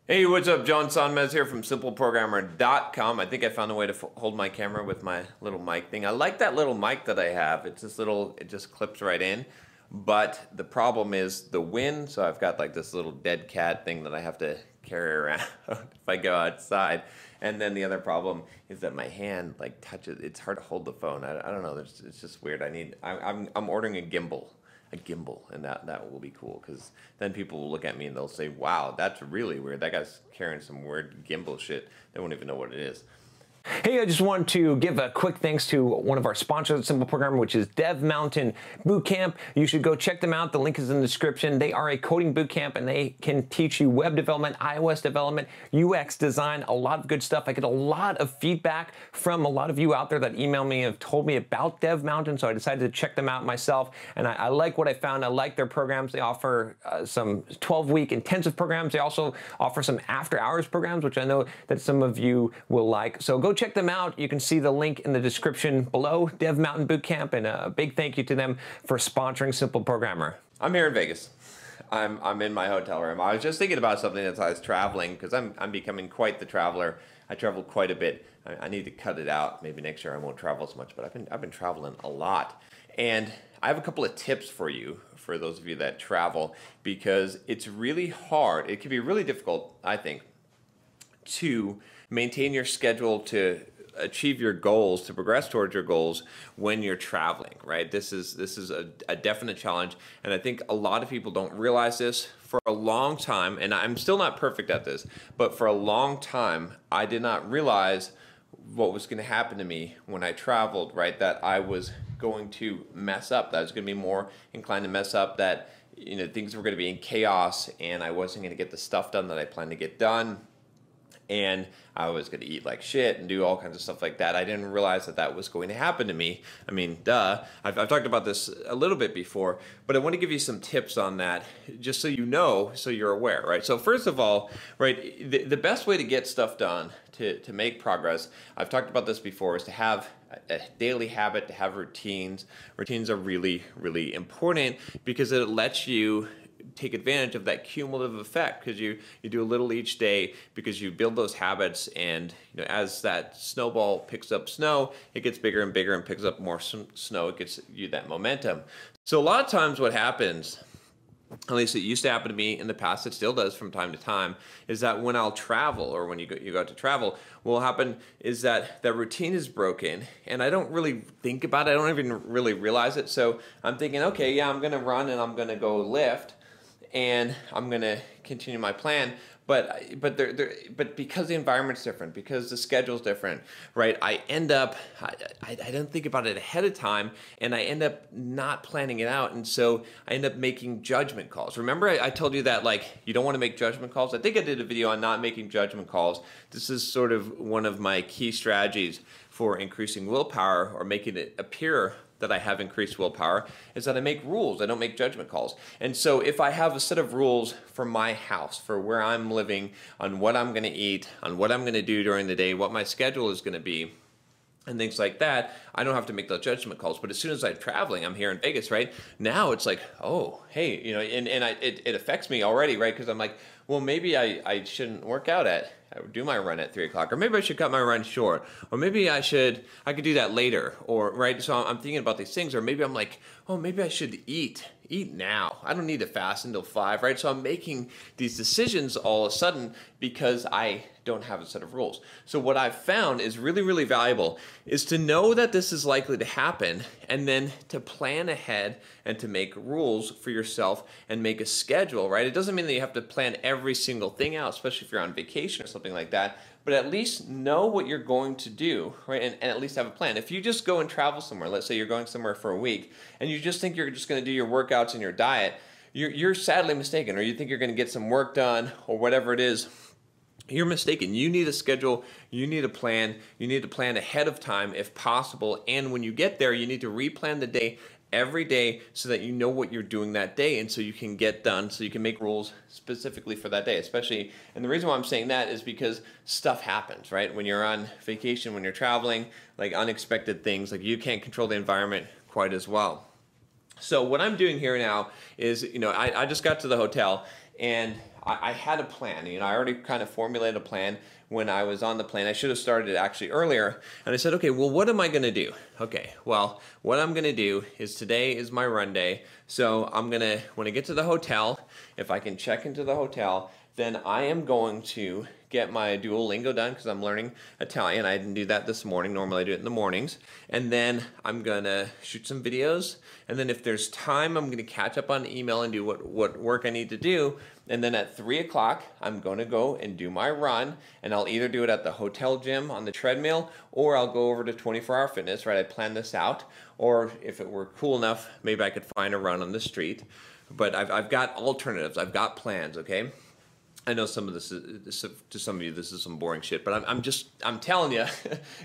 Hey, what's up? John Sonmez here from SimpleProgrammer.com. I think I found a way to hold my camera with my little mic thing. I like that little mic that I have. It's this little, it just clips right in. But the problem is the wind, so I've got like this little dead cat thing that I have to carry around if I go outside. And then the other problem is that my hand like touches, it's hard to hold the phone. I don't know, it's just weird. I'm ordering a gimbal, and that will be cool, because then people will look at me and they'll say, wow, that's really weird, that guy's carrying some weird gimbal shit. They won't even know what it is. Hey, I just want to give a quick thanks to one of our sponsors at Simple Programmer, which is Dev Mountain Bootcamp. You should go check them out. The link is in the description. They are a coding bootcamp, and they can teach you web development, iOS development, UX design, a lot of good stuff. I get a lot of feedback from a lot of you out there that email me and have told me about Dev Mountain, so I decided to check them out myself, and I like what I found. I like their programs. They offer some 12-week intensive programs. They also offer some after-hours programs, which I know that some of you will like. So go check them out. You can see the link in the description below, Dev Mountain Bootcamp, and a big thank you to them for sponsoring Simple Programmer. I'm here in Vegas. I'm in my hotel room. I was just thinking about something as I was traveling, because I'm becoming quite the traveler. I travel quite a bit. I need to cut it out. Maybe next year I won't travel as much, but I've been traveling a lot. And I have a couple of tips for you, for those of you that travel, because it's really hard. It can be really difficult, I think, to maintain your schedule, to achieve your goals, to progress towards your goals when you're traveling, right? This is a definite challenge, and I think a lot of people don't realize this. For a long time, and I'm still not perfect at this, but for a long time, I did not realize what was going to happen to me when I traveled, right? That I was going to mess up, that I was going to be more inclined to mess up, that, you know, things were going to be in chaos, and I wasn't going to get the stuff done that I planned to get done. And I was going to eat like shit and do all kinds of stuff like that. I didn't realize that that was going to happen to me. I mean, duh. I've talked about this a little bit before, but I want to give you some tips on that, just so you know, so you're aware, right? So first of all, right, the best way to get stuff done, to make progress, I've talked about this before, is to have a daily habit, to have routines. Routines are really, really important, because it lets you take advantage of that cumulative effect, because you do a little each day, because you build those habits, and you know, as that snowball picks up snow, it gets bigger and bigger and picks up more snow. It gets you that momentum. So a lot of times what happens, at least it used to happen to me in the past, it still does from time to time, is that when I'll travel, or when you go out to travel, what will happen is that the routine is broken, and I don't really think about it. I don't even really realize it. So I'm thinking, okay, yeah, I'm going to run and I'm going to go lift, and I'm gonna continue my plan, but because the environment's different, because the schedule's different, right? I end up, I don't think about it ahead of time, and I end up not planning it out, and so I end up making judgment calls. Remember, I told you that, like, you don't want to make judgment calls? I think I did a video on not making judgment calls. This is sort of one of my key strategies for increasing willpower, or making it appear that I have increased willpower, is that I make rules. I don't make judgment calls. And so if I have a set of rules for my house, for where I'm living, on what I'm going to eat, on what I'm going to do during the day, what my schedule is going to be, and things like that, I don't have to make those judgment calls. But as soon as I'm traveling, I'm here in Vegas, right? Now it's like, oh, hey, you know, it affects me already, right? Because I'm like, well, maybe I shouldn't work out do my run at 3 o'clock, or maybe I should cut my run short, or maybe I could do that later, or, right? So I'm thinking about these things, or maybe I'm like, oh, maybe I should eat now. I don't need to fast until 5, right? So I'm making these decisions all of a sudden because I don't have a set of rules. So what I've found is really, really valuable is to know that this is likely to happen, and then to plan ahead and to make rules for yourself and make a schedule, right? It doesn't mean that you have to plan every single thing out, especially if you're on vacation or something like that, but at least know what you're going to do, right? And at least have a plan. If you just go and travel somewhere, let's say you're going somewhere for a week, and you just think you're just going to do your workouts and your diet, you're sadly mistaken. Or you think you're going to get some work done, or whatever it is, you're mistaken. You need a schedule, you need a plan, you need to plan ahead of time if possible, and when you get there, you need to replan the day every day, so that you know what you're doing that day, and so you can get done, so you can make rules specifically for that day, especially. And the reason why I'm saying that is because stuff happens, right? When you're on vacation, when you're traveling, like unexpected things, like you can't control the environment quite as well. So what I'm doing here now is, you know, I just got to the hotel, And I had a plan. I already kind of formulated a plan when I was on the plane. I should have started it actually earlier. And I said, okay, well, what am I going to do? Okay, well, what I'm going to do is today is my run day. So I'm going to, when I get to the hotel, if I can check into the hotel, then I am going to get my Duolingo done because I'm learning Italian. I didn't do that this morning. Normally I do it in the mornings. And then I'm going to shoot some videos. And then if there's time, I'm going to catch up on email and do what work I need to do. And then at 3 o'clock, I'm going to go and do my run. And I'll either do it at the hotel gym on the treadmill, or I'll go over to 24 Hour Fitness, right? I planned this out. Or if it were cool enough, maybe I could find a run on the street. But I've got alternatives. I've got plans, okay? I know some of this to some of you, this is some boring shit, but I'm telling you,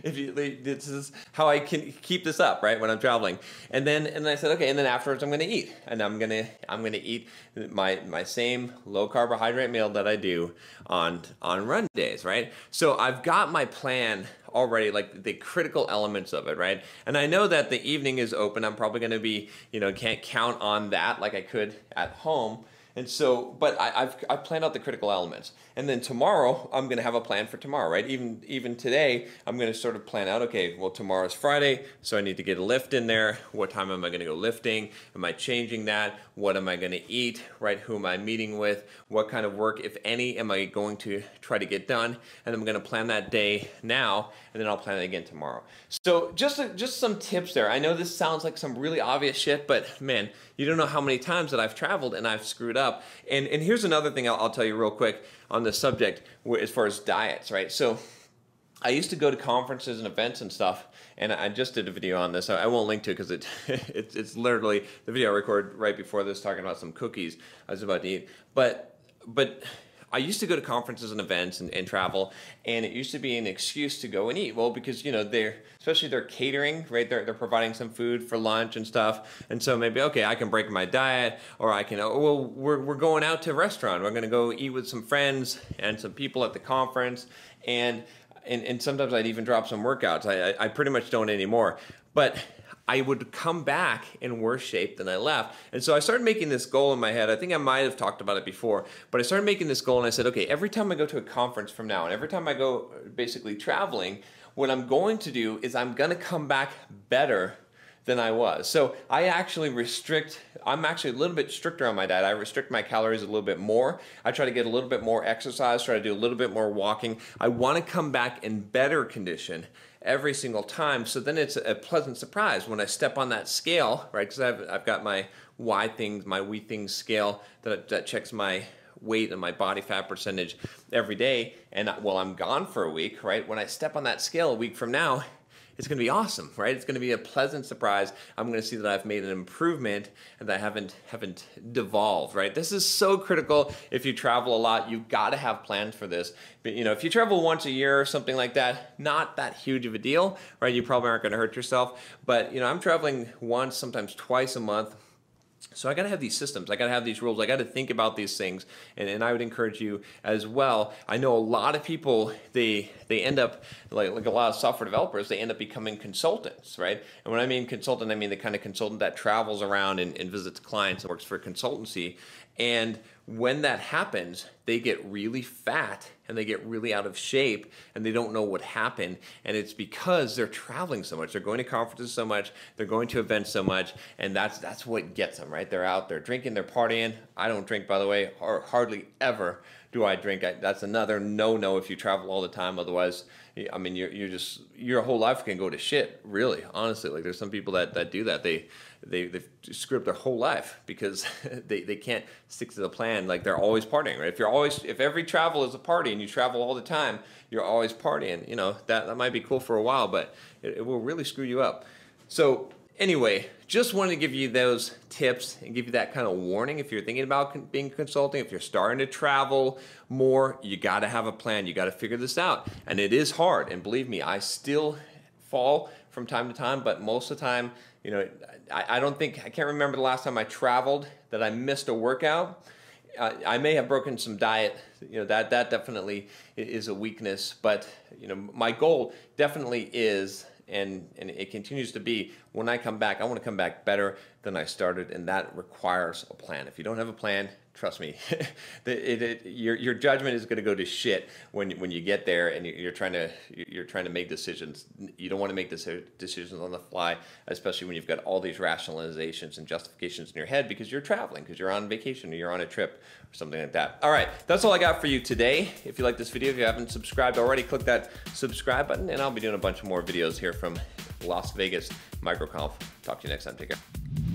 this is how I can keep this up, right? When I'm traveling, and then I said, okay, and then afterwards I'm going to eat, and I'm going to eat my same low carbohydrate meal that I do on run days, right? So I've got my plan already, like the critical elements of it, right? And I know that the evening is open. I'm probably going to be, can't count on that like I could at home. And so, but I've planned out the critical elements. And then tomorrow, I'm going to have a plan for tomorrow, right? Even today, I'm going to sort of plan out, okay, well, tomorrow's Friday, so I need to get a lift in there. What time am I going to go lifting? Am I changing that? What am I going to eat, right? Who am I meeting with? What kind of work, if any, am I going to try to get done? And I'm going to plan that day now, and then I'll plan it again tomorrow. So just some tips there. I know this sounds like some really obvious shit, but man, you don't know how many times that I've traveled and I've screwed up. And here's another thing I'll tell you real quick on this subject as far as diets, right? So I used to go to conferences and events and stuff, and I just did a video on this. I won't link to it because it's literally the video I recorded right before this talking about some cookies I was about to eat. But I used to go to conferences and events and travel, and it used to be an excuse to go and eat. Well, because they're catering, right? They're providing some food for lunch and stuff, and so maybe okay, I can break my diet, or I can we're going out to a restaurant. We're going to go eat with some friends and some people at the conference, and sometimes I'd even drop some workouts. I pretty much don't anymore, but I would come back in worse shape than I left. And so I started making this goal in my head. I think I might have talked about it before, but I started making this goal and I said, okay, every time I go to a conference from now on, every time I go basically traveling, what I'm going to do is I'm going to come back better than I was. So I'm actually a little bit stricter on my diet. I restrict my calories a little bit more. I try to get a little bit more exercise, try to do a little bit more walking. I want to come back in better condition every single time. So then it's a pleasant surprise when I step on that scale, right? Because I've got my we things scale that checks my weight and my body fat percentage every day. And while I'm gone for a week, right? When I step on that scale a week from now, it's going to be awesome, right? It's going to be a pleasant surprise. I'm going to see that I've made an improvement and that I haven't devolved, right? This is so critical. If you travel a lot, you've got to have plans for this. But, if you travel once a year or something like that, not that huge of a deal, right? You probably aren't going to hurt yourself. But, I'm traveling once, sometimes twice a month. So I got to have these systems. I got to have these rules. I got to think about these things, and I would encourage you as well. I know a lot of people they end up like a lot of software developers. They end up becoming consultants, right? And when I mean consultant, I mean the kind of consultant that travels around and visits clients and works for a consultancy. And when that happens, they get really fat and they get really out of shape and they don't know what happened. And it's because they're traveling so much. They're going to conferences so much. They're going to events so much. And that's what gets them, right? They're out there drinking, they're partying. I don't drink, by the way, or hardly ever do I drink. That's another no-no if you travel all the time. Otherwise, I mean, your whole life can go to shit, really, honestly. Like there's some people that do that. They've screwed up their whole life because they can't stick to the plan. Like they're always partying, right? If every travel is a party and you travel all the time, you're always partying. That might be cool for a while, but it will really screw you up. So anyway, just wanted to give you those tips and give you that kind of warning. If you're thinking about being consulting, if you're starting to travel more, you got to have a plan. You got to figure this out. And it is hard. And believe me, I still fall from time to time, but most of the time, I can't remember the last time I traveled that I missed a workout. I may have broken some diet, that definitely is a weakness, but my goal definitely is, and it continues to be, when I come back, I want to come back better than I started, and that requires a plan. If you don't have a plan, trust me, your judgment is going to go to shit when you get there and you're trying to make decisions. You don't want to make decisions on the fly, especially when you've got all these rationalizations and justifications in your head because you're traveling, because you're on vacation or you're on a trip or something like that. All right, that's all I got for you today. If you like this video, if you haven't subscribed already, click that subscribe button, and I'll be doing a bunch more videos here from Las Vegas MicroConf. Talk to you next time. Take care.